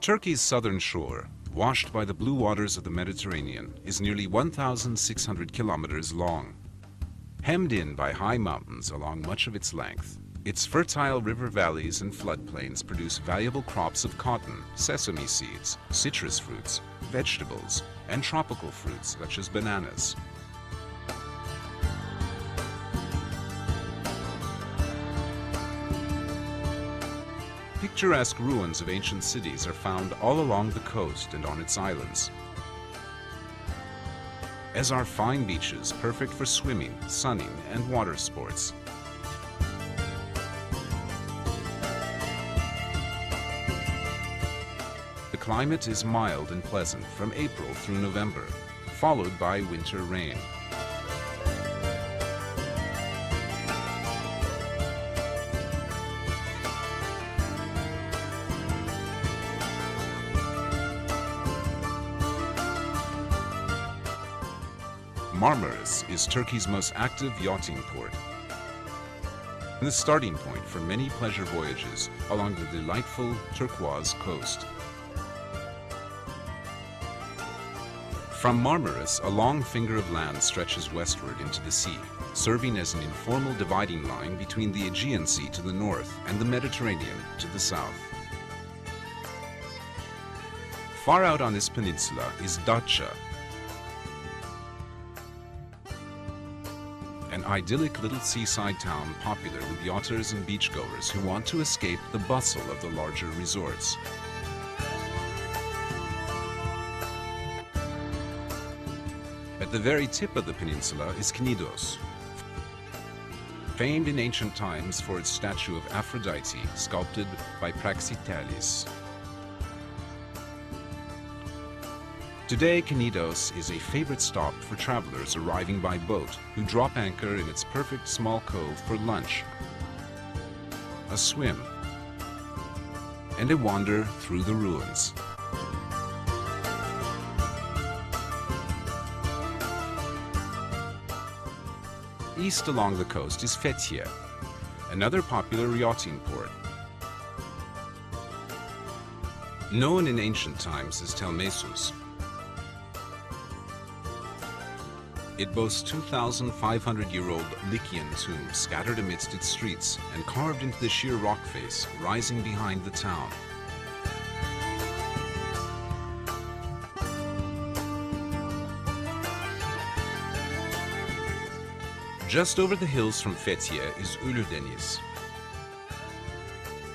Turkey's southern shore, washed by the blue waters of the Mediterranean, is nearly 1,600 kilometers long. Hemmed in by high mountains along much of its length, its fertile river valleys and floodplains produce valuable crops of cotton, sesame seeds, citrus fruits, vegetables, and tropical fruits such as bananas. Picturesque ruins of ancient cities are found all along the coast and on its islands, as are fine beaches perfect for swimming, sunning, and water sports. The climate is mild and pleasant from April through November, followed by winter rain. Marmaris is Turkey's most active yachting port and the starting point for many pleasure voyages along the delightful turquoise coast. From Marmaris, a long finger of land stretches westward into the sea, serving as an informal dividing line between the Aegean Sea to the north and the Mediterranean to the south. Far out on this peninsula is Datça, an idyllic little seaside town popular with yachters and beachgoers who want to escape the bustle of the larger resorts. At the very tip of the peninsula is Knidos, famed in ancient times for its statue of Aphrodite sculpted by Praxiteles. Today, Knidos is a favorite stop for travelers arriving by boat who drop anchor in its perfect small cove for lunch, a swim, and a wander through the ruins. East along the coast is Fethiye, another popular yachting port. Known in ancient times as Tel Messus, it boasts 2,500-year-old Lycian tombs scattered amidst its streets and carved into the sheer rock face rising behind the town. Just over the hills from Fethiye is Uludeniz,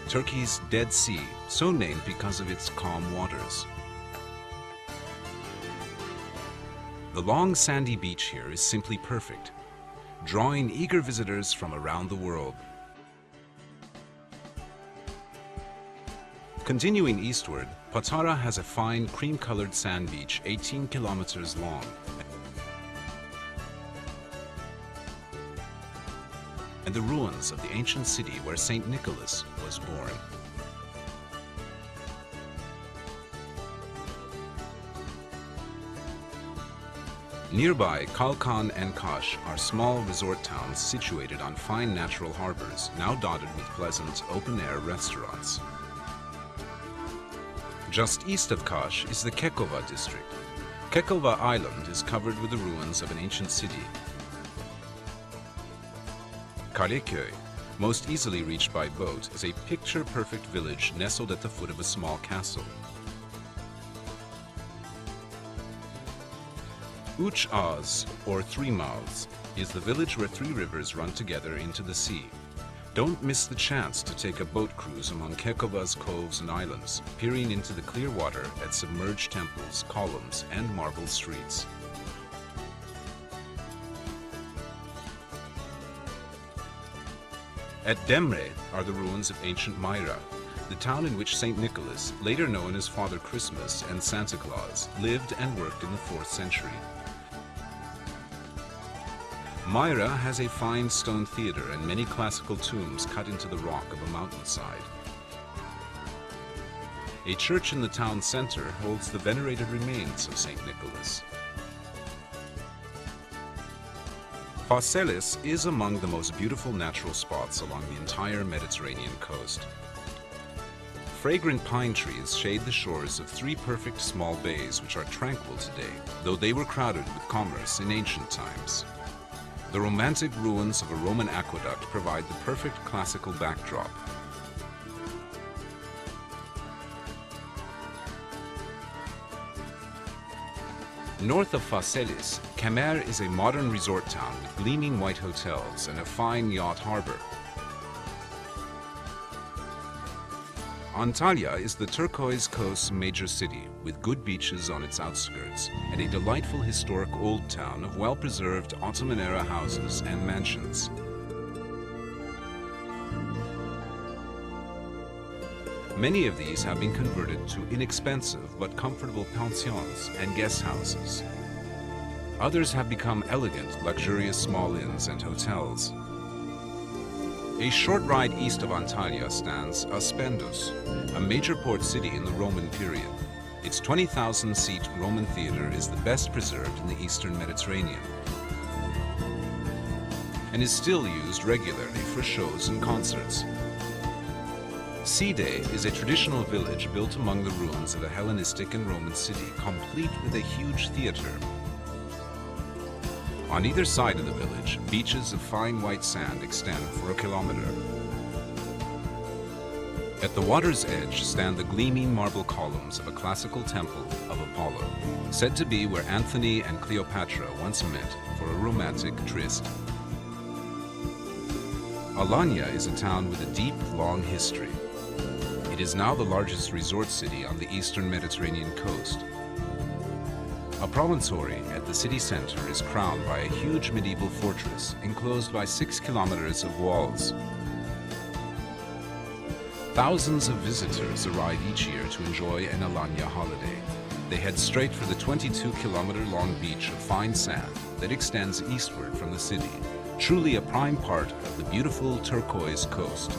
Turkey's Dead Sea, so named because of its calm waters. The long sandy beach here is simply perfect, drawing eager visitors from around the world. Continuing eastward, Patara has a fine cream-colored sand beach 18 kilometers long and the ruins of the ancient city where Saint Nicholas was born. Nearby, Kalkan and Kaş are small resort towns situated on fine natural harbors, now dotted with pleasant open-air restaurants. Just east of Kaş is the Kekova district. Kekova Island is covered with the ruins of an ancient city. Kaleköy, most easily reached by boat, is a picture-perfect village nestled at the foot of a small castle. Üç Ağız, or Three Mouths, is the village where three rivers run together into the sea. Don't miss the chance to take a boat cruise among Kekova's coves and islands, peering into the clear water at submerged temples, columns, and marble streets. At Demre are the ruins of ancient Myra, the town in which Saint Nicholas, later known as Father Christmas and Santa Claus, lived and worked in the 4th century. Myra has a fine stone theater and many classical tombs cut into the rock of a mountainside. A church in the town center holds the venerated remains of Saint Nicholas. Phaselis is among the most beautiful natural spots along the entire Mediterranean coast. fragrant pine trees shade the shores of three perfect small bays which are tranquil today, though they were crowded with commerce in ancient times. The romantic ruins of a Roman aqueduct provide the perfect classical backdrop. North of Phaselis, Kemer is a modern resort town with gleaming white hotels and a fine yacht harbor. Antalya is the turquoise coast's major city, with good beaches on its outskirts and a delightful historic old town of well-preserved Ottoman-era houses and mansions. Many of these have been converted to inexpensive but comfortable pensions and guest houses. Others have become elegant, luxurious small inns and hotels. A short ride east of Antalya stands Aspendus, a major port city in the Roman period. Its 20,000-seat Roman theater is the best preserved in the eastern Mediterranean and is still used regularly for shows and concerts. Side is a traditional village built among the ruins of a Hellenistic and Roman city, complete with a huge theater. On either side of the village, beaches of fine white sand extend for a kilometer. At the water's edge stand the gleaming marble columns of a classical temple of Apollo, said to be where Antony and Cleopatra once met for a romantic tryst. Alanya is a town with a deep, long history. It is now the largest resort city on the eastern Mediterranean coast. A promontory at the city center is crowned by a huge medieval fortress enclosed by 6 kilometers of walls. Thousands of visitors arrive each year to enjoy an Alanya holiday. They head straight for the 22-kilometer-long beach of fine sand that extends eastward from the city, truly a prime part of the beautiful turquoise coast.